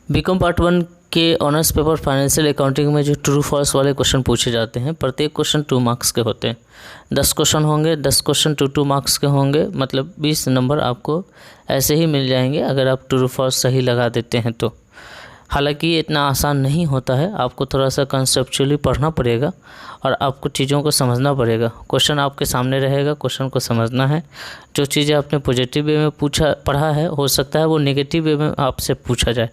BCom part 1 के honours paper financial accounting में जो ट्रू फॉल्स वाले क्वेश्चन पूछे जाते हैं, प्रत्येक क्वेश्चन 2 मार्क्स के होते हैं। 10 क्वेश्चन होंगे, 10 क्वेश्चन 2 मार्क्स के होंगे, मतलब 20 नंबर आपको ऐसे ही मिल जाएंगे अगर आप ट्रू फॉल्स सही लगा देते हैं तो। हालांकि ये इतना आसान नहीं होता है, आपको थोड़ा सा कंसेप्चुअली पढ़ना पड़ेगा और आपको चीज़ों को समझना पड़ेगा। क्वेश्चन आपके सामने रहेगा, क्वेश्चन को समझना है। जो चीज़ें आपने पॉजिटिव वे में पढ़ा है, हो सकता है वो नेगेटिव वे में आपसे पूछा जाए।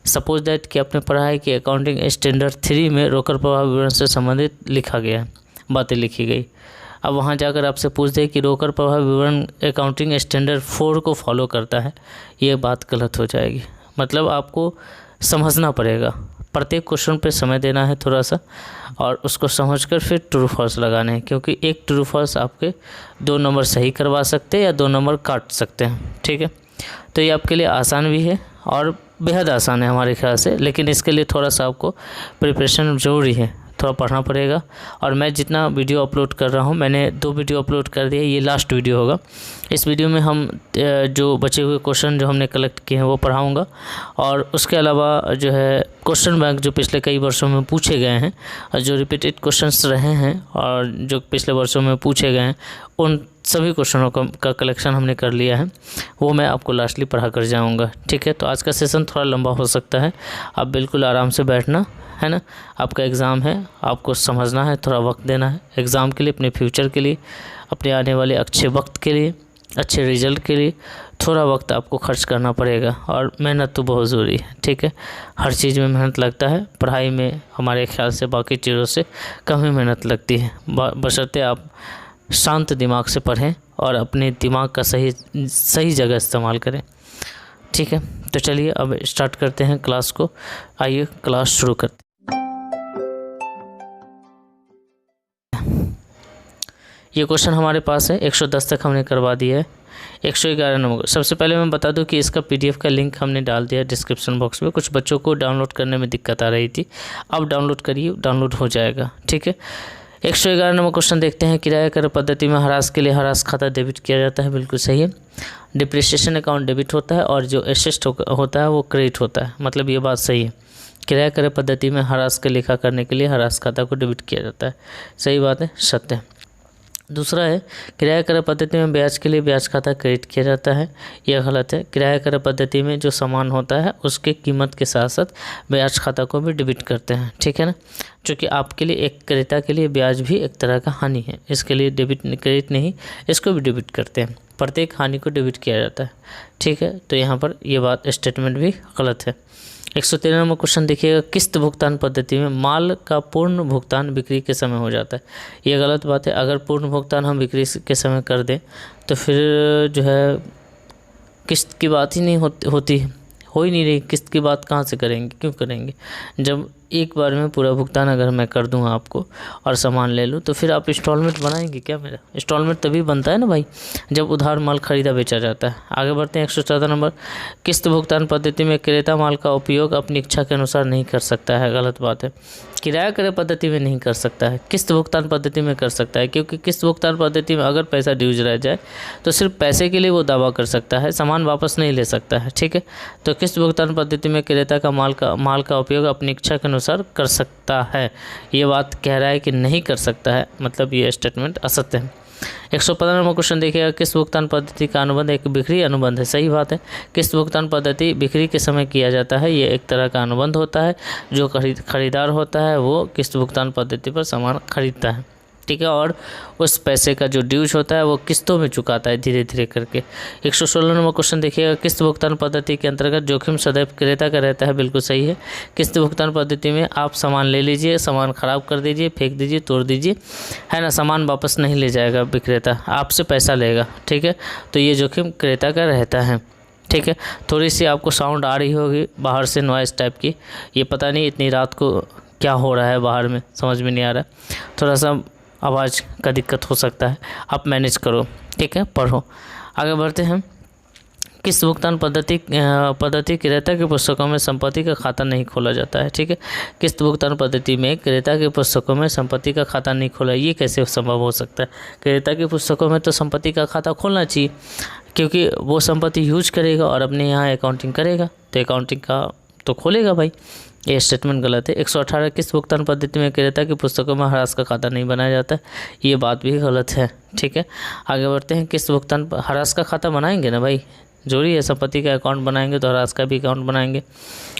सपोज दैट कि आपने पढ़ा है कि अकाउंटिंग स्टैंडर्ड 3 में रोकड़ प्रवाह विवरण से संबंधित लिखा गया है, बातें लिखी गई। अब वहाँ जाकर आपसे पूछ दे कि रोकड़ प्रवाह विवरण अकाउंटिंग स्टैंडर्ड 4 को फॉलो करता है, ये बात गलत हो जाएगी। मतलब आपको समझना पड़ेगा, प्रत्येक क्वेश्चन पे समय देना है थोड़ा सा, और उसको समझकर फिर ट्रू फॉल्स लगाने हैं, क्योंकि एक ट्रू फॉल्स आपके 2 नंबर सही करवा सकते हैं या 2 नंबर काट सकते हैं। ठीक है, तो ये आपके लिए आसान भी है और बेहद आसान है हमारे ख्याल से, लेकिन इसके लिए थोड़ा सा आपको प्रिपरेशन ज़रूरी है, थोड़ा पढ़ना पड़ेगा। और मैं जितना वीडियो अपलोड कर रहा हूँ, मैंने 2 वीडियो अपलोड कर दिए, ये लास्ट वीडियो होगा। इस वीडियो में हम जो बचे हुए क्वेश्चन जो हमने कलेक्ट किए हैं वो पढ़ाऊँगा, और उसके अलावा जो है क्वेश्चन बैंक जो पिछले कई वर्षों में पूछे गए हैं और जो रिपीटेड क्वेश्चंस रहे हैं और जो पिछले वर्षों में पूछे गए हैं, उन सभी क्वेश्चनों का कलेक्शन हमने कर लिया है, वो मैं आपको लास्टली पढ़ा कर जाऊँगा। ठीक है, तो आज का सेशन थोड़ा लंबा हो सकता है, आप बिल्कुल आराम से बैठना है ना। आपका एग्ज़ाम है, आपको समझना है, थोड़ा वक्त देना है एग्ज़ाम के लिए, अपने फ्यूचर के लिए, अपने आने वाले अच्छे वक्त के लिए, अच्छे रिजल्ट के लिए थोड़ा वक्त आपको खर्च करना पड़ेगा। और मेहनत तो बहुत ज़रूरी है। ठीक है, हर चीज़ में मेहनत लगता है, पढ़ाई में हमारे ख्याल से बाकी चीज़ों से कम ही मेहनत लगती है, बशर्ते आप शांत दिमाग से पढ़ें और अपने दिमाग का सही जगह इस्तेमाल करें। ठीक है, तो चलिए अब स्टार्ट करते हैं क्लास को। आइए क्लास शुरू करते हैं। ये क्वेश्चन हमारे पास है, 110 तक हमने करवा दिया है, 111 नंबर। सबसे पहले मैं बता दूं कि इसका PDF का लिंक हमने डाल दिया डिस्क्रिप्शन बॉक्स में। कुछ बच्चों को डाउनलोड करने में दिक्कत आ रही थी, अब डाउनलोड करिए, डाउनलोड हो जाएगा। ठीक है, 111 नंबर क्वेश्चन देखते हैं। किराया कर पद्धति में ह्रास के लिए ह्रास खाता डेबिट किया जाता है, बिल्कुल सही है। डिप्रिसिएशन अकाउंट डेबिट होता है और जो एसेट होता है वो क्रेडिट होता है, मतलब ये बात सही है। किराया कर पद्धति में ह्रास का लेखा करने के लिए ह्रास खाता को डेबिट किया जाता है, सही बात है, सत्य है। दूसरा है, किराया कर पद्धति में ब्याज के लिए ब्याज खाता क्रेडिट किया जाता है, यह गलत है। किराया कर पद्धति में जो सामान होता है उसके कीमत के साथ साथ ब्याज खाता को भी डेबिट करते हैं। ठीक है ना, क्योंकि आपके लिए एक क्रेता के लिए ब्याज भी एक तरह का हानि है, इसके लिए डेबिट क्रेडिट नहीं, इसको भी डेबिट करते हैं, प्रत्येक हानि को डेबिट किया जाता है। ठीक है, तो यहाँ पर ये बात स्टेटमेंट भी गलत है। 113 नंबर क्वेश्चन देखिएगा। किस्त भुगतान पद्धति में माल का पूर्ण भुगतान बिक्री के समय हो जाता है, ये गलत बात है। अगर पूर्ण भुगतान हम बिक्री के समय कर दें तो फिर जो है किस्त की बात ही नहीं होती हो ही नहीं रही। किस्त की बात कहाँ से करेंगे, क्यों करेंगे? जब एक बार में पूरा भुगतान अगर मैं कर दूँ आपको और सामान ले लूँ, तो फिर आप इंस्टॉलमेंट बनाएंगे क्या? मेरा इंस्टॉलमेंट तभी बनता है ना भाई, जब उधार माल खरीदा बेचा जाता है। आगे बढ़ते हैं। 114 नंबर। किस्त भुगतान पद्धति में क्रेता माल का उपयोग अपनी इच्छा के अनुसार नहीं कर सकता है, गलत बात है। किराया क्रय पद्धति में नहीं कर सकता है, किस्त भुगतान पद्धति में कर सकता है, क्योंकि किस्त भुगतान पद्धति में अगर पैसा ड्यूज रह जाए तो सिर्फ पैसे के लिए वो दावा कर सकता है, सामान वापस नहीं ले सकता है। ठीक है, तो किस्त भुगतान पद्धति में क्रेता का माल का उपयोग अपनी इच्छा के अनुसार कर सकता है, ये बात कह रहा है कि नहीं कर सकता है, मतलब ये स्टेटमेंट असत्य है। 115 नंबर क्वेश्चन देखिएगा। किस्त भुगतान पद्धति का अनुबंध एक बिक्री अनुबंध है, सही बात है। किस्त भुगतान पद्धति बिक्री के समय किया जाता है, ये एक तरह का अनुबंध होता है। जो खरीदार होता है वो किस्त भुगतान पद्धति पर सामान खरीदता है, ठीक है, और उस पैसे का जो ड्यूज होता है वो किस्तों में चुकाता है धीरे धीरे करके। 116 नंबर क्वेश्चन देखिएगा। किस्त भुगतान पद्धति के अंतर्गत जोखिम सदैव क्रेता का रहता है, बिल्कुल सही है। किस्त भुगतान पद्धति में आप सामान ले लीजिए, सामान ख़राब कर दीजिए, फेंक दीजिए, तोड़ दीजिए, है ना, सामान वापस नहीं ले जाएगा विक्रेता, आपसे पैसा लेगा। ठीक है, तो ये जोखिम क्रेता का रहता है। ठीक है, थोड़ी सी आपको साउंड आ रही होगी बाहर से, नॉइस टाइप की, ये पता नहीं इतनी रात को क्या हो रहा है बाहर में, समझ में नहीं आ रहा, थोड़ा सा आवाज़ का दिक्कत हो सकता है, आप मैनेज करो। ठीक है, पढ़ो। आगे बढ़ते हैं। किस्त भुगतान पद्धति क्रेता की पुस्तकों में संपत्ति का खाता नहीं खोला जाता है। ठीक है, किस्त भुगतान पद्धति में क्रेता की पुस्तकों में संपत्ति का खाता नहीं खोला, ये कैसे संभव हो सकता है? क्रेता की पुस्तकों में तो संपत्ति का खाता खोलना चाहिए, क्योंकि वो संपत्ति यूज करेगा और अपने यहाँ अकाउंटिंग करेगा, तो अकाउंटिंग का तो खोलेगा भाई। ये स्टेटमेंट गलत है। 118 किस्त भुगतान पद्धति में क्रेता की पुस्तकों में ह्रास का खाता नहीं बनाया जाता है, ये बात भी गलत है। ठीक है, आगे बढ़ते हैं। किस्त भुगतान ह्रास का खाता बनाएंगे ना भाई, जरूरी है, संपत्ति का अकाउंट बनाएंगे तो ह्रास का भी अकाउंट बनाएंगे।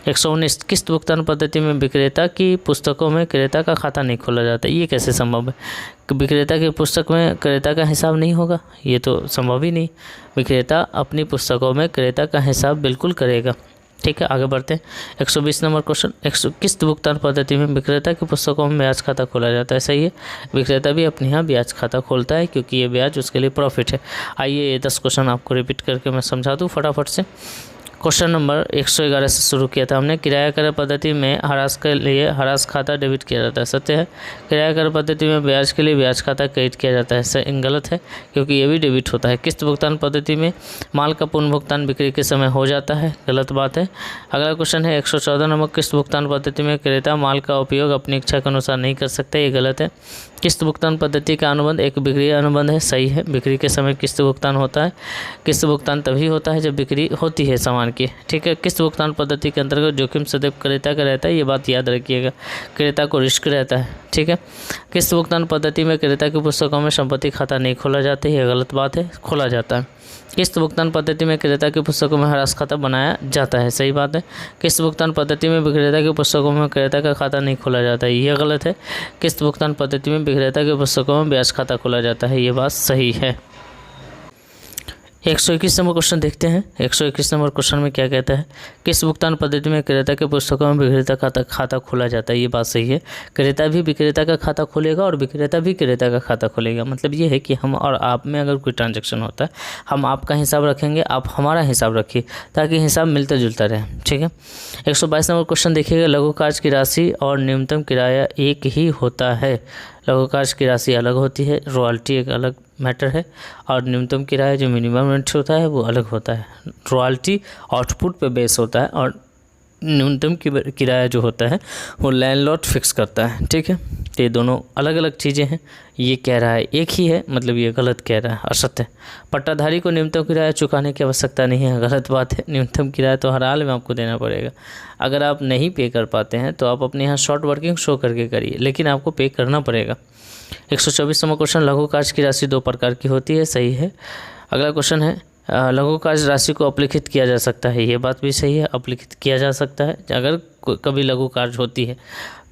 119 किस्त भुगतान पद्धति में विक्रेता की पुस्तकों में क्रेता का खाता नहीं खोला जाता, ये कैसे संभव है? विक्रेता की पुस्तक में क्रेता का हिसाब नहीं होगा, ये तो संभव ही नहीं। विक्रेता अपनी पुस्तकों में क्रेता का हिसाब बिल्कुल करेगा। ठीक है, आगे बढ़ते हैं। 120 नंबर क्वेश्चन। किस्त भुगतान पद्धति में विक्रेता की पुस्तकों में ब्याज खाता खोला जाता है, सही है। विक्रेता भी अपने यहाँ ब्याज खाता खोलता है क्योंकि ये ब्याज उसके लिए प्रॉफिट है। आइए ये 10 क्वेश्चन आपको रिपीट करके मैं समझा दूँ फटाफट से। क्वेश्चन नंबर 111 से शुरू किया था हमने। किराया कर पद्धति में ह्रास के लिए ह्रास खाता डेबिट किया जाता है, सत्य है। किराया कर पद्धति में ब्याज के लिए ब्याज खाता क्रेडिट किया जाता है, गलत है क्योंकि ये भी डेबिट होता है। किस्त भुगतान पद्धति में माल का पुनः भुगतान बिक्री के समय हो जाता है, गलत बात है। अगला क्वेश्चन है 114 नंबर। किस्त भुगतान पद्धति में क्रेता माल का उपयोग अपनी इच्छा के अनुसार नहीं कर सकता, ये गलत है। किस्त भुगतान पद्धति का अनुबंध एक बिक्री अनुबंध है, सही है। बिक्री के समय किस्त भुगतान होता है। किस्त भुगतान तभी होता है जब बिक्री होती है सामान की। ठीक है, किस्त भुगतान पद्धति के अंतर्गत जोखिम सदैव क्रेता का रहता है, ये बात याद रखिएगा, क्रेता को रिस्क रहता है। ठीक है, किस्त भुगतान पद्धति में क्रेता की पुस्तकों में संपत्ति खाता नहीं खोला जाता, ये गलत बात है, खोला जाता है। किस्त भुगतान पद्धति में क्रेता की पुस्तकों में ह्रास खाता बनाया जाता है, सही बात है। किस्त भुगतान पद्धति में विक्रेता की पुस्तकों में क्रेता का खाता नहीं खोला जाता है, यह गलत है। किस्त भुगतान पद्धति में विक्रेता की पुस्तकों में ब्याज खाता खोला जाता है, ये बात सही है। 121 नंबर क्वेश्चन देखते हैं। 121 नंबर क्वेश्चन में क्या कहता है? किस भुगतान पद्धति में क्रेता के पुस्तकों में विक्रेता खाता खोला जाता है, ये बात सही है। क्रेता भी विक्रेता का खाता खोलेगा और विक्रेता भी क्रेता का खाता खोलेगा। मतलब ये है कि हम और आप में अगर कोई ट्रांजैक्शन होता है, हम आपका हिसाब रखेंगे, आप हमारा हिसाब रखिए, ताकि हिसाब मिलता जुलता रहे। ठीक है, 122 नंबर क्वेश्चन देखिएगा। लघु कार्य की राशि और न्यूनतम किराया एक ही होता है। लघु कार्य की राशि अलग होती है, रॉयल्टी एक अलग मैटर है, और न्यूनतम किराया जो मिनिमम रेंट होता है वो अलग होता है। रॉयल्टी आउटपुट पे बेस होता है और न्यूनतम किराया जो होता है वो लैंडलॉर्ड फिक्स करता है। ठीक है, तो ये दोनों अलग अलग चीज़ें हैं। ये कह रहा है एक ही है, मतलब ये गलत कह रहा है, असत्य। पट्टाधारी को न्यूनतम किराया चुकाने की आवश्यकता नहीं है, गलत बात है। न्यूनतम किराया तो हर हाल में आपको देना पड़ेगा। अगर आप नहीं पे कर पाते हैं तो आप अपने यहाँ शॉर्ट वर्किंग शो करके करिए, लेकिन आपको पे करना पड़ेगा। 124 नंबर क्वेश्चन। लघु कार्य की राशि दो प्रकार की होती है, सही है। अगला क्वेश्चन है लघु कार्य राशि को अपलिखित किया जा सकता है, ये बात भी सही है, अपलिखित किया जा सकता है अगर कभी लघु कार्य होती है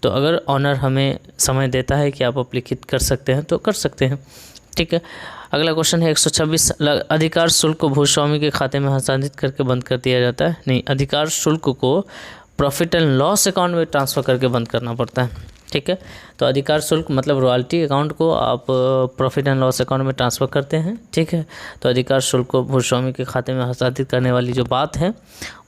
तो। अगर ऑनर हमें समय देता है कि आप अपलिखित कर सकते हैं तो कर सकते हैं। ठीक है, अगला क्वेश्चन है 126। अधिकार शुल्क को भूस्वामी के खाते में हस्तांतरित करके बंद कर दिया जाता है, नहीं, अधिकार शुल्क को प्रॉफिट एंड लॉस अकाउंट में ट्रांसफ़र करके बंद करना पड़ता है। ठीक है, तो अधिकार शुल्क मतलब रॉयल्टी अकाउंट को आप प्रॉफिट एंड लॉस अकाउंट में ट्रांसफ़र करते हैं। ठीक है, तो अधिकार शुल्क को भूस्वामी के खाते में हस्तांतरित करने वाली जो बात है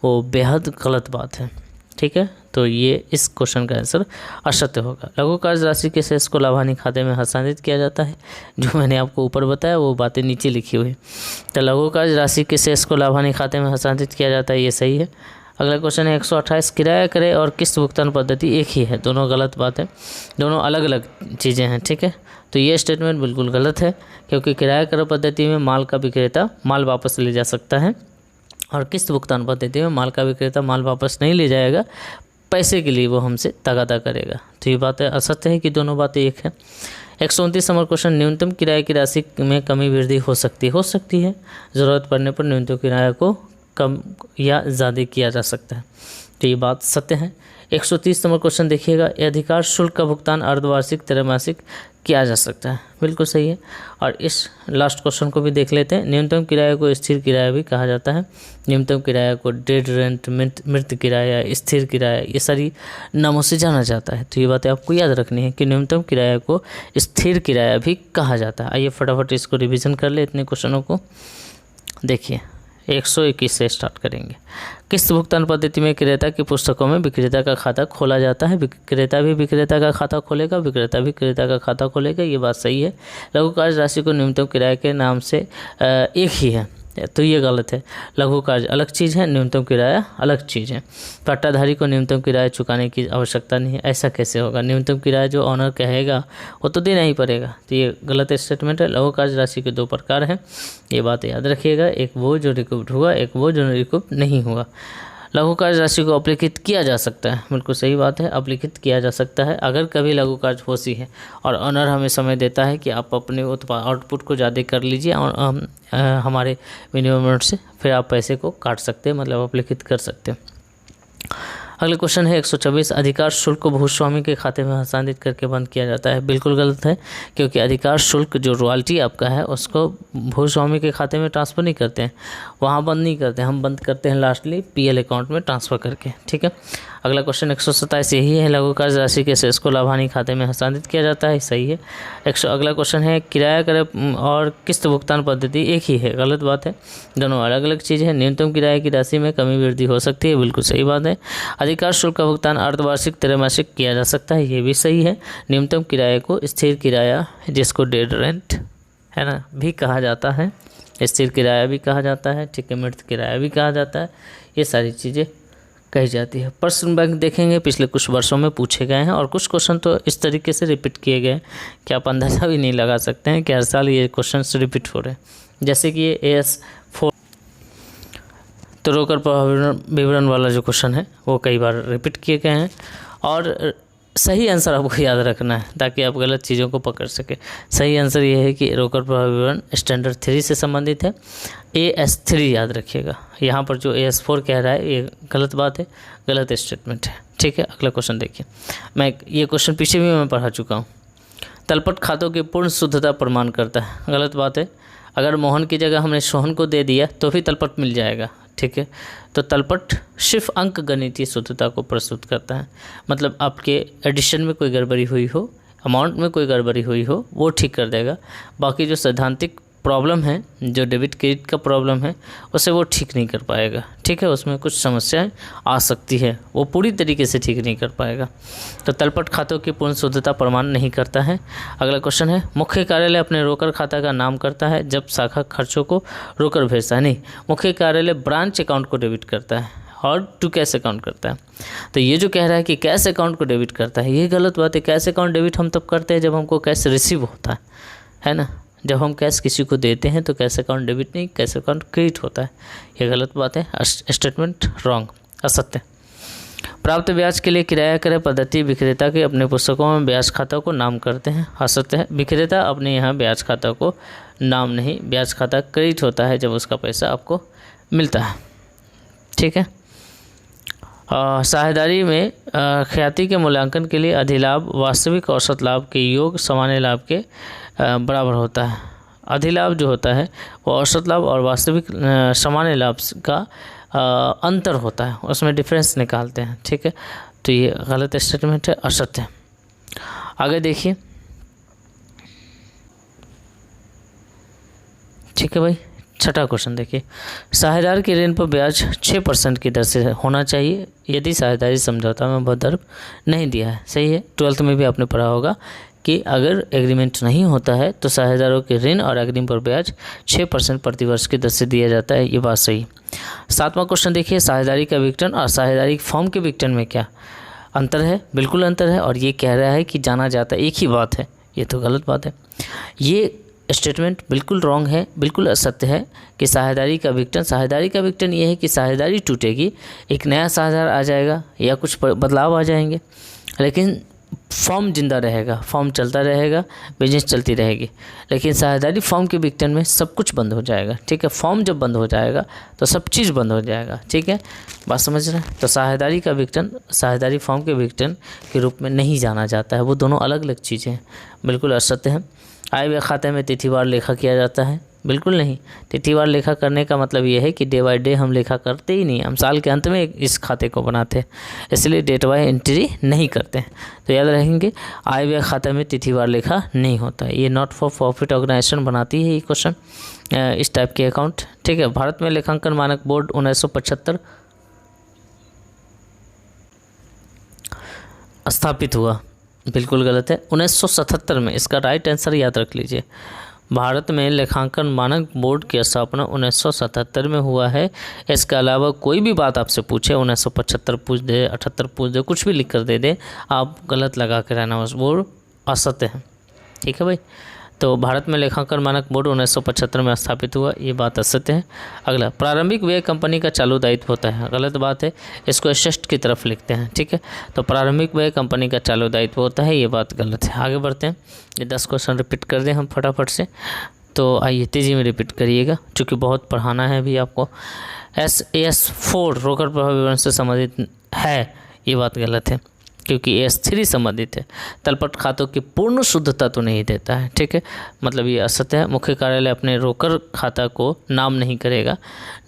वो बेहद गलत बात है। ठीक है, तो ये इस क्वेश्चन का आंसर असत्य होगा। लघु कार्य राशि के शेष को लाभानी खाते में हस्तांतरित किया जाता है, जो मैंने आपको ऊपर बताया वो बातें नीचे लिखी हुई। तो लघु कार्य राशि के शेष को लाभानी खाते में हस्तांतरित किया जाता है, ये सही है। अगला क्वेश्चन है 128। किराया क्रय और किस्त भुगतान पद्धति एक ही है, दोनों गलत बात है, दोनों अलग अलग चीज़ें हैं। ठीक है, तो ये स्टेटमेंट बिल्कुल गलत है, क्योंकि किराया क्रय पद्धति में माल का विक्रेता माल वापस ले जा सकता है और किस्त भुगतान पद्धति में माल का विक्रेता माल वापस नहीं ले जाएगा, पैसे के लिए वो हमसे तगादा करेगा। तो ये बात असत्य है कि दोनों बातें एक है। 129 नंबर क्वेश्चन। न्यूनतम किराए की राशि में कमी वृद्धि हो सकती है, ज़रूरत पड़ने पर न्यूनतम किराया को कम या ज़्यादा किया जा सकता है, तो ये बात सत्य है। 130 नंबर क्वेश्चन देखिएगा। अधिकार शुल्क का भुगतान अर्धवार्षिक त्रैमासिक किया जा सकता है, बिल्कुल सही है। और इस लास्ट क्वेश्चन को भी देख लेते हैं। न्यूनतम किराया को स्थिर किराया भी कहा जाता है। न्यूनतम किराया को डेड रेंट, मृत किराया, स्थिर किराया, ये सारी नामों से जाना जाता है। तो ये बातें आपको याद रखनी है कि न्यूनतम किराया को स्थिर किराया भी कहा जाता है। आइए फटाफट इसको रिविज़न कर ले, इतने क्वेश्चनों को देखिए। 121 से स्टार्ट करेंगे। किस्त भुगतान पद्धति में क्रेता की पुस्तकों में विक्रेता का खाता खोला जाता है, विक्रेता भी विक्रेता का खाता खोलेगा, विक्रेता भी क्रेता का खाता खोलेगा, ये बात सही है। लघु कार्य राशि को न्यूनतम किराए के नाम से एक ही है, तो ये गलत है। लघु कार्य अलग चीज़ है, न्यूनतम किराया अलग चीज़ है। पट्टाधारी को न्यूनतम किराया चुकाने की आवश्यकता नहीं है, ऐसा कैसे होगा? न्यूनतम किराया जो ऑनर कहेगा वो तो देना ही पड़ेगा, तो ये गलत स्टेटमेंट है। लघु कार्य राशि के दो प्रकार हैं, ये बात याद रखिएगा, एक वो जो रिकूप्ड हुआ, एक वो जो रिकूप नहीं हुआ। लघु कार्य राशि को अपलिखित किया जा सकता है, बिल्कुल सही बात है, अपलिखित किया जा सकता है अगर कभी लघु कार्य होशी है और ऑनर हमें समय देता है कि आप अपने आउटपुट को ज़्यादा कर लीजिए और हमारे मिनिमम अमाउंट से, फिर आप पैसे को काट सकते हैं, मतलब अपलिखित कर सकते हैं। अगला क्वेश्चन है 124, अधिकार शुल्क को भूस्वामी के खाते में हस्तांतरित करके बंद किया जाता है। बिल्कुल गलत है, क्योंकि अधिकार शुल्क जो रॉयल्टी आपका है उसको भूस्वामी के खाते में ट्रांसफ़र नहीं करते हैं, वहाँ बंद नहीं करते हैं, हम बंद करते हैं लास्टली पीएल अकाउंट में ट्रांसफ़र करके। ठीक है, अगला क्वेश्चन 127 यही है, लघु कार्य राशि के शेष को लाभानी खाते में हस्तांतरित किया जाता है, सही है। अगला क्वेश्चन है, किराया कर और किस्त भुगतान पद्धति एक ही है, गलत बात है, दोनों अलग अलग चीज़ है। न्यूनतम किराए की राशि में कमी वृद्धि हो सकती है, बिल्कुल सही बात है। अधिकार शुल्क का भुगतान अर्धवार्षिक त्रैमासिक किया जा सकता है, ये भी सही है। न्यूनतम किराए को स्थिर किराया, जिसको डेड रेंट है ना भी कहा जाता है, स्थिर किराया भी कहा जाता है, ठीक है, मृत किराया भी कहा जाता है, ये सारी चीज़ें कही जाती है। प्रश्न बैंक देखेंगे पिछले कुछ वर्षों में पूछे गए हैं और कुछ क्वेश्चन तो इस तरीके से रिपीट किए गए कि आप अंदाज़ा भी नहीं लगा सकते हैं कि हर साल ये क्वेश्चन रिपीट हो रहे हैं। जैसे कि ये AS4 तो रोकर प्रभाव विवरण वाला जो क्वेश्चन है वो कई बार रिपीट किए गए हैं और सही आंसर आपको याद रखना है ताकि आप गलत चीज़ों को पकड़ सके। सही आंसर ये है कि रोकर प्रभाव विवरण स्टैंडर्ड 3 से संबंधित है, AS3 याद रखिएगा। यहाँ पर जो AS4 कह रहा है ये गलत बात है, गलत स्टेटमेंट है। ठीक है, अगला क्वेश्चन देखिए, मैं ये क्वेश्चन पीछे भी मैं पढ़ा चुका हूँ। तलपट खातों की पूर्ण शुद्धता प्रमाण करता है, गलत बात है। अगर मोहन की जगह हमने सोहन को दे दिया तो भी तलपट मिल जाएगा। ठीक है, तो तलपट सिर्फ अंक गणितीय शुद्धता को प्रस्तुत करता है, मतलब आपके एडिशन में कोई गड़बड़ी हुई हो, अमाउंट में कोई गड़बड़ी हुई हो वो ठीक कर देगा। बाकी जो सैद्धांतिक प्रॉब्लम है, जो डेबिट क्रेडिट का प्रॉब्लम है, उसे वो ठीक नहीं कर पाएगा। ठीक है, उसमें कुछ समस्याएं आ सकती है, वो पूरी तरीके से ठीक नहीं कर पाएगा। तो तलपट खातों की पूर्ण शुद्धता प्रमाण नहीं करता है। अगला क्वेश्चन है, मुख्य कार्यालय अपने रोकर खाता का नाम करता है जब शाखा खर्चों को रोकर भेजता है। नहीं, मुख्य कार्यालय ब्रांच अकाउंट को डेबिट करता है और टू कैश अकाउंट करता है। तो ये जो कह रहा है कि कैश अकाउंट को डेबिट करता है, ये गलत बात है। कैश अकाउंट डेबिट हम तब करते हैं जब हमको कैश रिसीव होता है ना। जब हम कैश किसी को देते हैं तो कैश अकाउंट डेबिट नहीं, कैश अकाउंट क्रेडिट होता है, ये गलत बात है। स्टेटमेंट रॉन्ग, असत्य। प्राप्त ब्याज के लिए किराया क्रय पद्धति विक्रेता के अपने पुस्तकों में ब्याज खाता को नाम करते हैं, असत्य है। विक्रेता अपने यहाँ ब्याज खाता को नाम नहीं, ब्याज खाता क्रेडिट होता है जब उसका पैसा आपको मिलता है। ठीक है, साझेदारी में ख्याति के मूल्यांकन के लिए अधिलाभ वास्तविक औसत लाभ के योग सामान्य लाभ के बराबर होता है। अधिलाभ जो होता है वो औसत लाभ और वास्तविक सामान्य लाभ का अंतर होता है, उसमें डिफरेंस निकालते हैं। ठीक है, तो ये गलत स्टेटमेंट है, असत्य है। आगे देखिए, ठीक है भाई, छठा क्वेश्चन देखिए, साझेदार के ऋण पर ब्याज 6% की दर से होना चाहिए यदि साझेदारी समझौता में बदर्भ नहीं दिया है। सही है, 12th में भी आपने पढ़ा होगा कि अगर एग्रीमेंट नहीं होता है तो साझेदारों के ऋण और अग्रिम पर ब्याज 6% प्रतिवर्ष की दर से दिया जाता है, ये बात सही। 7वां क्वेश्चन देखिए, साझेदारी का विघटन और साझेदारी फॉर्म के विघटन में क्या अंतर है? बिल्कुल अंतर है, और ये कह रहा है कि जाना जाता है एक ही बात है, ये तो गलत बात है। ये स्टेटमेंट बिल्कुल रॉन्ग है, बिल्कुल असत्य है कि साझेदारी का विघटन ये है कि साझेदारी टूटेगी, एक नया साझेदार आ जाएगा या कुछ बदलाव आ जाएंगे, लेकिन फॉर्म जिंदा रहेगा, फॉर्म चलता रहेगा, बिजनेस चलती रहेगी। लेकिन साझेदारी फॉर्म के विघटन में सब कुछ बंद हो जाएगा। ठीक है, फॉर्म जब बंद हो जाएगा तो सब चीज़ बंद हो जाएगा। ठीक है, बात समझ रहे हैं? तो साझेदारी का विघटन साझेदारी फॉर्म के विघटन के रूप में नहीं जाना जाता है, वो दोनों अलग अलग चीज़ें हैं, बिल्कुल असत्य है। आय व्यय खाते में तिथिवार लेखा किया जाता है, बिल्कुल नहीं। तिथिवार लेखा करने का मतलब ये है कि डे बाय डे हम लेखा करते ही नहीं, हम साल के अंत में इस खाते को बनाते हैं, इसलिए डेट वाइज एंट्री नहीं करते हैं। तो याद रखेंगे, आय व्यय खाते में तिथिवार लेखा नहीं होता है। ये नॉट फॉर प्रॉफिट ऑर्गेनाइजेशन बनाती है ये क्वेश्चन, इस टाइप के अकाउंट। ठीक है, भारत में लेखांकन मानक बोर्ड 1975 स्थापित हुआ, बिल्कुल गलत है, 1977 में। इसका राइट आंसर याद रख लीजिए, भारत में लेखांकन मानक बोर्ड की स्थापना 1977 में हुआ है। इसके अलावा कोई भी बात आपसे पूछे, 1975 पूछ दे, 78 पूछ दे, कुछ भी लिख कर दे दे, आप गलत लगा के रहना, उस बोर्ड असत्य है। ठीक है भाई, तो भारत में लेखांकन मानक बोर्ड 1975 में स्थापित हुआ, ये बात असत्य है। अगला, प्रारंभिक व्यय कंपनी का चालू दायित्व होता है, गलत बात है, इसको षष्ठ की तरफ लिखते हैं, ठीक है। तो प्रारंभिक व्यय कंपनी का चालू दायित्व होता है, ये बात गलत है। आगे बढ़ते हैं, ये 10 क्वेश्चन रिपीट कर दें हम फटाफट से, तो आइए तेज़ी में रिपीट करिएगा क्योंकि बहुत पढ़ाना है अभी आपको। AS4 रोकड़ प्रवाह विवरण से संबंधित है, ये बात गलत है क्योंकि AS3 संबंधित है। तलपट खातों की पूर्ण शुद्धता तो नहीं देता है, ठीक है, मतलब ये असत्य है। मुख्य कार्यालय अपने रोकड़ खाता को नाम नहीं करेगा,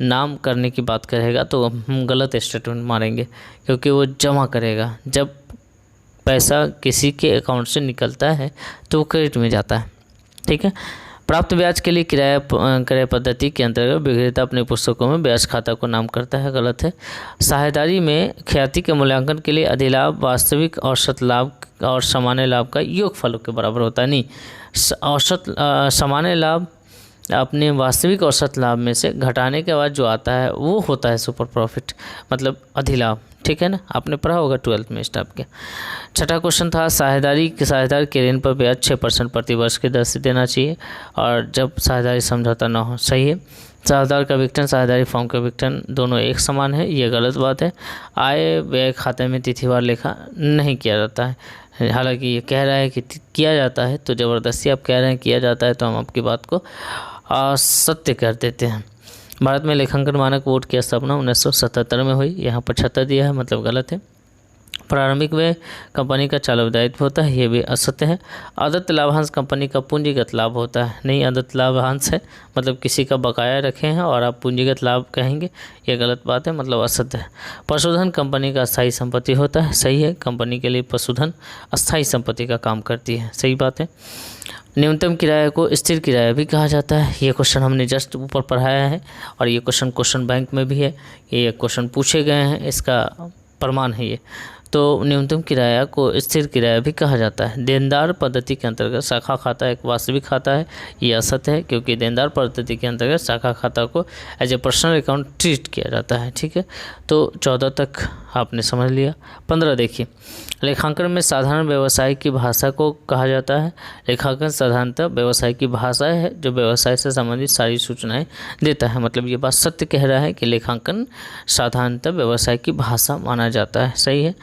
नाम करने की बात करेगा तो हम गलत स्टेटमेंट मारेंगे क्योंकि वो जमा करेगा। जब पैसा किसी के अकाउंट से निकलता है तो वो क्रेडिट में जाता है, ठीक है। प्राप्त ब्याज के लिए क्रय पद्धति के अंतर्गत विक्रेता अपनी पुस्तकों में ब्याज खाता को नाम करता है, गलत है। साझेदारी में ख्याति के मूल्यांकन के लिए अधिलाभ वास्तविक औसत लाभ और सामान्य लाभ का योगफलों के बराबर होता है, नहीं, औसत सामान्य लाभ अपने वास्तविक औसत लाभ में से घटाने के बाद जो आता है वो होता है सुपर प्रॉफिट, मतलब अधिलाभ, ठीक है ना, आपने पढ़ा होगा 12th में स्टाफ के। छठा क्वेश्चन था, साझेदार के ऋण पर ब्याज 6% प्रति वर्ष की दर से देना चाहिए और जब साझेदारी समझौता न हो, सही है। साझेदार का विघटन साझेदारी फॉर्म का विघटन दोनों एक समान है, ये गलत बात है। आय व्यय खाते में तिथिवार लेखा नहीं किया जाता है, हालांकि ये कह रहा है कि किया जाता है, तो ज़बरदस्ती आप कह रहे हैं किया जाता है तो हम आपकी बात को सत्य कर देते हैं। भारत में लेखांकन मानक बोर्ड की स्थापना 1977 में हुई, यहाँ 75 दिया है, मतलब गलत है। प्रारंभिक व्यय कंपनी का चालू दायित्व होता है, ये भी असत्य है। आदत लाभांश कंपनी का पूंजीगत लाभ होता है, नहीं, आदत लाभांश है, मतलब किसी का बकाया रखे हैं और आप पूंजीगत लाभ कहेंगे, ये गलत बात है, मतलब असत्य है। पशुधन कंपनी का अस्थायी संपत्ति होता है, सही है, कंपनी के लिए पशुधन अस्थायी संपत्ति का काम करती है, सही बात है। न्यूनतम किराया को स्थिर किराया भी कहा जाता है, ये क्वेश्चन हमने जस्ट ऊपर पढ़ाया है और ये क्वेश्चन बैंक में भी है, ये क्वेश्चन पूछे गए हैं, इसका प्रमाण है ये। तो न्यूनतम किराया को स्थिर किराया भी कहा जाता है। देनदार पद्धति के अंतर्गत शाखा खाता एक वास्तविक खाता है, ये असत्य है क्योंकि देनदार पद्धति के अंतर्गत शाखा खाता को as a personal account treat किया जाता है, ठीक है। तो 14 तक आपने समझ लिया। 15 देखिए, लेखांकन में साधारण व्यवसाय की भाषा को कहा जाता है। लेखांकन साधारणतः व्यवसाय की भाषा है जो व्यवसाय से संबंधित सारी सूचनाएं देता है, मतलब ये बात सत्य कह रहा है कि लेखांकन साधारणतः व्यवसाय की भाषा माना जाता है, सही है।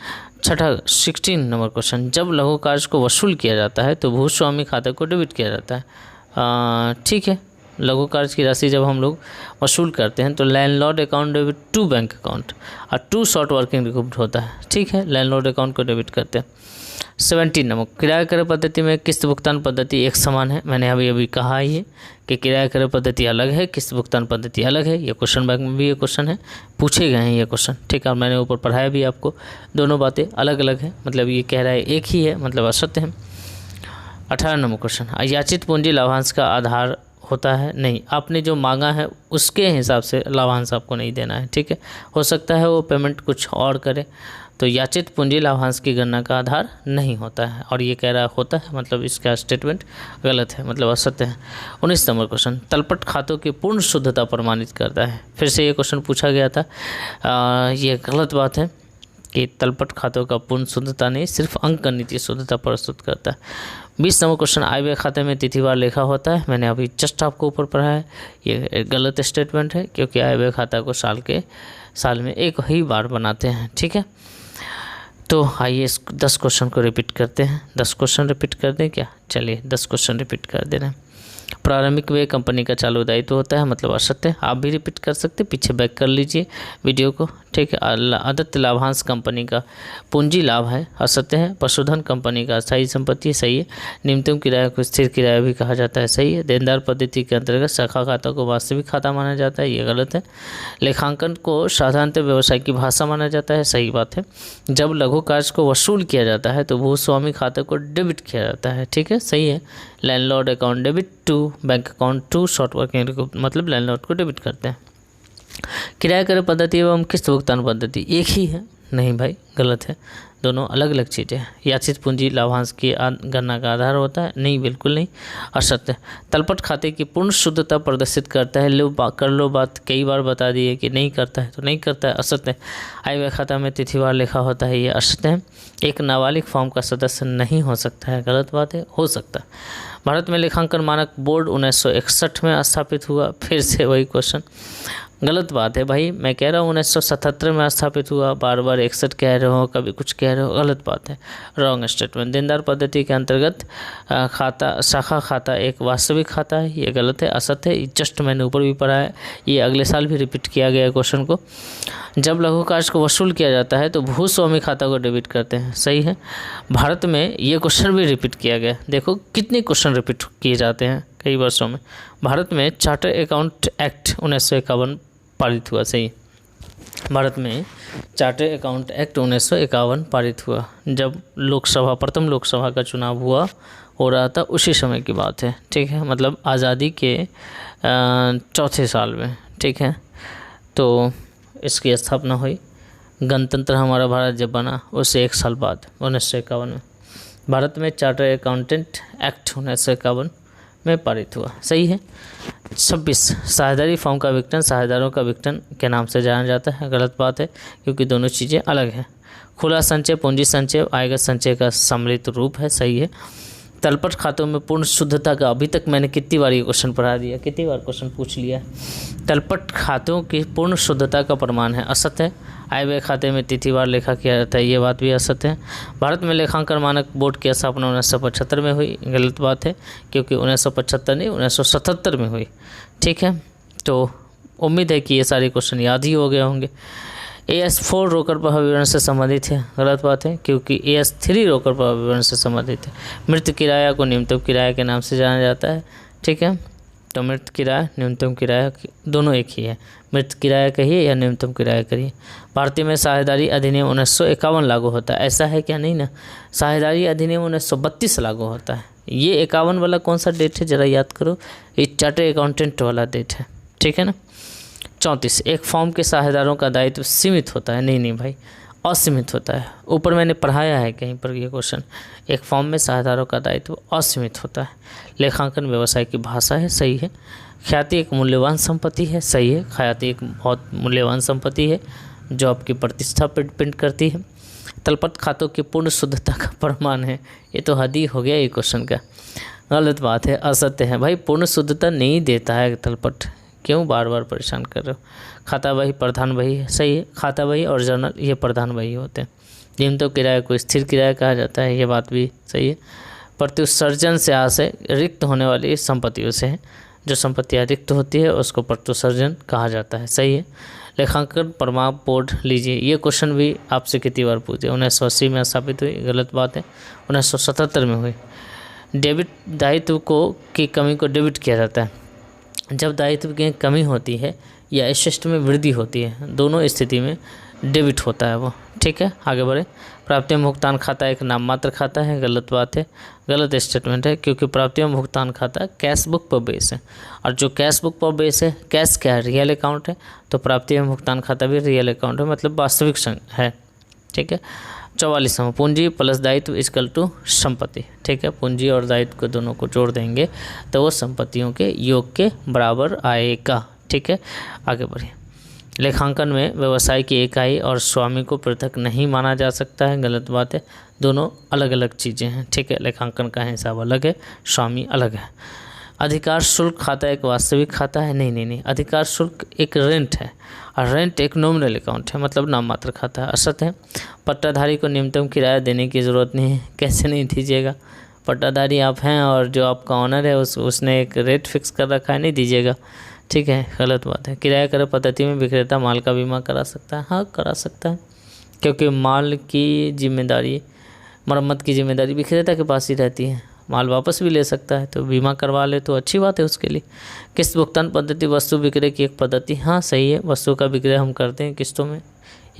छठा 16 नंबर क्वेश्चन, जब लघु कार्य को वसूल किया जाता है तो भूस्वामी खाते को डेबिट किया जाता है, ठीक है। लघु कार्य की राशि जब हम लोग वसूल करते हैं तो landlord account debit to bank account और टू शॉर्ट वर्किंग रिकॉर्ड होता है, ठीक है, लैंडलॉर्ड अकाउंट को डेबिट करते हैं। 17 नंबर, किराया क्रय पद्धति में किस्त भुगतान पद्धति एक समान है, मैंने अभी कहा ही है कि किराया क्रय पद्धति अलग है, किस्त भुगतान पद्धति अलग है, ये क्वेश्चन बैंक में भी ये क्वेश्चन है, पूछे गए हैं ये क्वेश्चन, ठीक है, मैंने ऊपर पढ़ाया भी आपको, दोनों बातें अलग अलग है, मतलब ये कह रहा है एक ही है, मतलब असत्य है। 18 नंबर क्वेश्चन, याचित पूंजी लाभांश का आधार होता है, नहीं, आपने जो मांगा है उसके हिसाब से लाभांश आपको नहीं देना है, ठीक है, हो सकता है वो पेमेंट कुछ और करे, तो याचित पूंजी लाभांश की गणना का आधार नहीं होता है और ये कह रहा होता है, मतलब इसका स्टेटमेंट गलत है, मतलब असत्य है। 19 नंबर क्वेश्चन, तलपट खातों की पूर्ण शुद्धता प्रमाणित करता है, फिर से ये क्वेश्चन पूछा गया था, ये गलत बात है कि तलपट खातों का पूर्ण शुद्धता नहीं, सिर्फ अंक नीति शुद्धता प्रस्तुत करता है। 20 नंबर क्वेश्चन, आय व्यय खाते में तिथिवार लेखा होता है, मैंने अभी जस्ट आपको ऊपर पढ़ा है, ये गलत स्टेटमेंट है क्योंकि आय व्यय खाता को साल में एक ही बार बनाते हैं, ठीक है। तो आइए इस 10 क्वेश्चन को रिपीट करते हैं, 10 क्वेश्चन रिपीट कर दें क्या, चलिए 10 क्वेश्चन रिपीट कर दे रहे हैं। प्रारंभिक व्यय कंपनी का चालू दायित्व होता है, मतलब असत्य, आप भी रिपीट कर सकते, पीछे बैक कर लीजिए वीडियो को, ठीक है। आदत लाभांश कंपनी का पूंजी लाभ है, असत्य है। पशुधन कंपनी का अस्थायी संपत्ति, सही है। न्यूनतम किराया को स्थिर किराया भी कहा जाता है, सही है। देनदार पद्धति के अंतर्गत शाखा खाता को वास्तविक खाता माना जाता है, ये गलत है। लेखांकन को साधारणतः व्यवसाय की भाषा माना जाता है, सही बात है। जब लघु कार्य को वसूल किया जाता है तो भूस्वामी खाते को डेबिट किया जाता है, ठीक है, सही है। Landlord account debit to bank account to short working, मतलब लैंडलॉर्ड को डेबिट करते हैं। किराया क्रय पद्धति एवं किस्त भुगतान पद्धति एक ही है, नहीं भाई, गलत है, दोनों अलग अलग चीज़ें हैं। याचित पूंजी लाभांश की गणना का आधार होता है, नहीं, बिल्कुल नहीं, असत्य। तलपट खाते की पूर्ण शुद्धता प्रदर्शित करता है, कर लो बात, कई बार बता दिए कि नहीं करता है तो नहीं करता है, असत्य। आय व्यय खाता में तिथिवार लिखा होता है, ये असत्य है। एक नाबालिग फॉर्म का सदस्य नहीं हो सकता है, गलत बात है, हो सकता है। भारत में लेखांकन मानक बोर्ड 1961 में स्थापित हुआ, फिर से वही क्वेश्चन, गलत बात है भाई, मैं कह रहा हूँ 1977 में स्थापित हुआ, बार बार 61 कह रहे हो, कभी कुछ कह रहे हो, गलत बात है, रॉन्ग स्टेटमेंट। देनदार पद्धति के अंतर्गत खाता, शाखा खाता एक वास्तविक खाता है, ये गलत है, असत्य है, जस्ट मैंने ऊपर भी पढ़ा है, ये अगले साल भी रिपीट किया गया क्वेश्चन को। जब लघु कार्य को वसूल किया जाता है तो भूस्वामी खाता को डेबिट करते हैं, सही है। भारत में ये क्वेश्चन भी रिपीट किया गया, देखो कितने क्वेश्चन रिपीट किए जाते हैं कई वर्षों में। भारत में चार्टर अकाउंट एक्ट 1951 पारित हुआ, सही। भारत में चार्टर अकाउंट एक्ट 1951 पारित हुआ, जब लोकसभा, प्रथम लोकसभा का चुनाव हो रहा था, उसी समय की बात है, ठीक है, मतलब आज़ादी के चौथे साल में, ठीक है, तो इसकी स्थापना हुई। गणतंत्र हमारा भारत जब बना उससे 1 साल बाद 1951 में भारत में चार्टर अकाउंटेंट एक्ट 1951 में पारित हुआ, सही है। 26 साझेदारी फॉर्म का विघटन साझेदारों का विघटन के नाम से जाना जाता है, गलत बात है, क्योंकि दोनों चीज़ें अलग हैं। खुला संचय पूंजी संचय आयगत संचय का सम्मिलित रूप है, सही है। तलपट खातों में पूर्ण शुद्धता का, अभी तक मैंने कितनी बार ये क्वेश्चन पढ़ा दिया, कितनी बार क्वेश्चन पूछ लिया। तलपट खातों की पूर्ण शुद्धता का प्रमाण है, असत्य है। आय व्यय खाते में तिथिवार लेखा किया जाता है, ये बात भी असत्य है। भारत में लेखांकन मानक बोर्ड की स्थापना 1975 में हुई, गलत बात है, क्योंकि 1975 नहीं 1977 में हुई, ठीक है। तो उम्मीद है कि ये सारे क्वेश्चन याद ही हो गए होंगे। AS4 रोकड़ प्रभाव विवरण से संबंधित है, गलत बात है, क्योंकि AS3 रोकड़ प्रभाव विवरण से संबंधित है। मृत किराया को न्यूनतम किराया के नाम से जाना जाता है, ठीक है। तो मृत किराया न्यूनतम किराया दोनों एक ही है, मृत किराया कहिए या न्यूनतम किराया करिए। भारतीय में साझेदारी अधिनियम 1951 लागू होता है, ऐसा है क्या? नहीं ना, साझेदारी अधिनियम 1932 लागू होता है। ये 51 वाला कौन सा डेट है जरा याद करो, ये चार्टर अकाउंटेंट वाला डेट है, ठीक है ना। 34 एक फॉर्म के साझेदारों का दायित्व सीमित होता है, नहीं भाई, असीमित होता है। ऊपर मैंने पढ़ाया है कहीं पर ये क्वेश्चन, एक फॉर्म में साझेदारों का दायित्व असीमित होता है। लेखांकन व्यवसाय की भाषा है, सही है। ख्याति एक मूल्यवान संपत्ति है, सही है। ख्याति एक बहुत मूल्यवान संपत्ति है जो आपकी प्रतिष्ठा पर डिपेंड करती है। तलपट खातों की पूर्ण शुद्धता का प्रमाण है, ये तो हद ही हो गया ये क्वेश्चन का, गलत बात है, असत्य है भाई, पूर्ण शुद्धता नहीं देता है तलपट, क्यों बार बार परेशान कर रहे हो। खाता बही प्रधान बही है, सही है। खाता बही और जर्नल ये प्रधान बही होते हैं। कीमतों किराया को स्थिर किराया कहा जाता है, ये बात भी सही है। प्रत्युत्सर्जन से आशय रिक्त होने वाली संपत्तियों से है, जो संपत्तियाँ रिक्त होती है उसको प्रत्युत्सर्जन कहा जाता है, सही है। लेखांकन प्रमाण बोर्ड लीजिए, ये क्वेश्चन भी आपसे कितनी बार पूछे। 1980 में स्थापित हुई, गलत बात है, 1977 में हुई। डेबिट दायित्व की कमी को डेबिट किया जाता है जब दायित्व की कमी होती है या अवशिष्ट में वृद्धि होती है, दोनों स्थिति में डेबिट होता है वो, ठीक है। आगे बढ़े। प्राप्ति में भुगतान खाता एक नाम मात्र खाता है, गलत बात है, गलत स्टेटमेंट है, क्योंकि प्राप्ति में भुगतान खाता कैश बुक पर बेस है, और जो कैश बुक पर बेस है, कैश क्या है, रियल अकाउंट है, तो प्राप्ति में भुगतान खाता भी रियल अकाउंट है, मतलब वास्तविक है, ठीक है। 44वां पूंजी प्लस दायित्व इक्वल टू संपत्ति, ठीक है। पूंजी और दायित्व को दोनों को जोड़ देंगे तो वो संपत्तियों के योग के बराबर आएगा, ठीक है। आगे बढ़िए। लेखांकन में व्यवसाय की इकाई और स्वामी को पृथक नहीं माना जा सकता है, गलत बात है, दोनों अलग अलग चीज़ें हैं, ठीक है। लेखांकन का हिसाब अलग है, स्वामी अलग है। अधिकार शुल्क खाता एक वास्तविक खाता है, नहीं, अधिकार शुल्क एक रेंट है, और रेंट एक नॉमिनल अकाउंट है, मतलब नाम मात्र खाता है, असत है। पट्टाधारी को न्यूनतम किराया देने की ज़रूरत नहीं है, कैसे नहीं दीजिएगा, पट्टाधारी आप हैं और जो आपका ऑनर है उसने एक रेट फिक्स कर रखा है, नहीं दीजिएगा, ठीक है, गलत बात है। किराया कर पद्धति में विक्रेता माल का बीमा करा सकता है, हाँ करा सकता है, क्योंकि माल की जिम्मेदारी, मरम्मत की जिम्मेदारी विक्रेता के पास ही रहती है, माल वापस भी ले सकता है, तो बीमा करवा ले तो अच्छी बात है उसके लिए। किस्त भुगतान पद्धति वस्तु विक्रय की एक पद्धति, हाँ सही है, वस्तु का विक्रय हम करते हैं किस्तों में,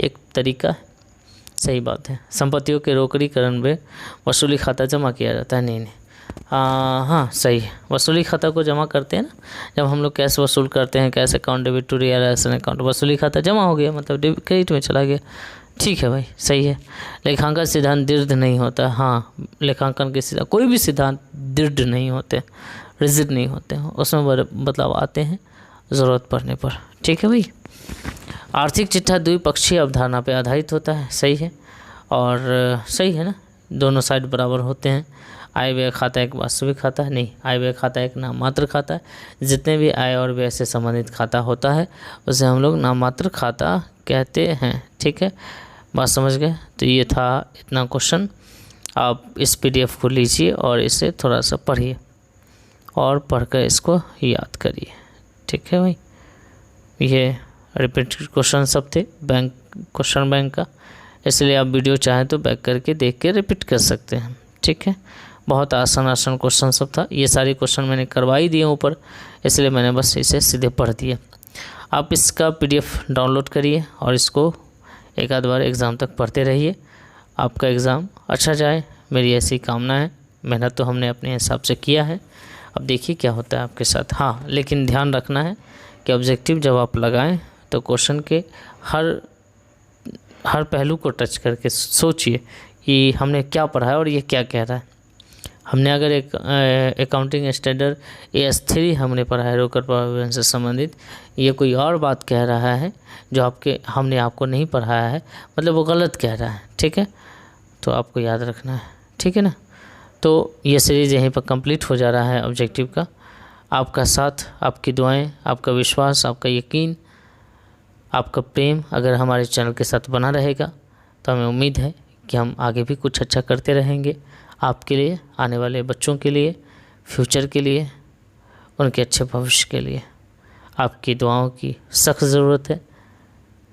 एक तरीका है, सही बात है। संपत्तियों के रोकड़ीकरण में वसूली खाता जमा किया जाता है, नहीं, हाँ सही है, वसूली खाता को जमा करते हैं ना, जब हम लोग कैश वसूल करते हैं, cash account debit to real account, वसूली खाता जमा हो गया, मतलब डेबिट क्रेडिट में चला गया, ठीक है भाई, सही है। लेखांकन सिद्धांत दृढ़ नहीं होता। हाँ, लेखांकन के सिद्धांत, कोई भी सिद्धांत दृढ़ नहीं होते, रिजिड नहीं होते हैं, उसमें बदलाव आते हैं ज़रूरत पड़ने पर। ठीक है भाई। आर्थिक चिट्ठा द्विपक्षीय अवधारणा पर आधारित होता है, सही है। और सही है ना, दोनों साइड बराबर होते हैं। आय व्यय खाता एक वास्तविक खाता है, नहीं, आय व्यय खाता एक नाममात्र खाता है। जितने भी आय और व्यय से संबंधित खाता होता है उसे हम लोग नाममात्र खाता कहते हैं। ठीक है, बात समझ गए। तो ये था इतना क्वेश्चन। आप इस PDF को लीजिए और इसे थोड़ा सा पढ़िए और पढ़कर इसको याद करिए। ठीक है भाई, ये रिपीटेड क्वेश्चन सब थे बैंक, क्वेश्चन बैंक का, इसलिए आप वीडियो चाहें तो बैक करके देख के रिपीट कर सकते हैं। ठीक है, बहुत आसान क्वेश्चन सब था। ये सारे क्वेश्चन मैंने करवा ही दिए ऊपर, इसलिए मैंने बस इसे सीधे पढ़ दिया। आप इसका PDF डाउनलोड करिए और इसको एक आध बार एग्ज़ाम तक पढ़ते रहिए। आपका एग्ज़ाम अच्छा जाए, मेरी ऐसी कामना है। मेहनत तो हमने अपने हिसाब से किया है, अब देखिए क्या होता है आपके साथ। हाँ, लेकिन ध्यान रखना है कि ऑब्जेक्टिव जब आप लगाएं तो क्वेश्चन के हर पहलू को टच करके सोचिए कि हमने क्या पढ़ा है और ये क्या कह रहा है। हमने अगर एक अकाउंटिंग स्टैंडर्ड AS3 हमने पढ़ा है रोकड़ प्रभावी से संबंधित, ये कोई और बात कह रहा है जो हमने आपको नहीं पढ़ाया है, मतलब वो गलत कह रहा है। ठीक है, तो आपको याद रखना है। ठीक है ना। तो ये सीरीज़ यहीं पर कंप्लीट हो जा रहा है ऑब्जेक्टिव का। आपका साथ, आपकी दुआएं, आपका विश्वास, आपका यकीन, आपका प्रेम अगर हमारे चैनल के साथ बना रहेगा तो हमें उम्मीद है कि हम आगे भी कुछ अच्छा करते रहेंगे आपके लिए, आने वाले बच्चों के लिए, फ्यूचर के लिए, उनके अच्छे भविष्य के लिए। आपकी दुआओं की सख्त ज़रूरत है।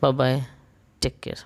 Bye bye, take care.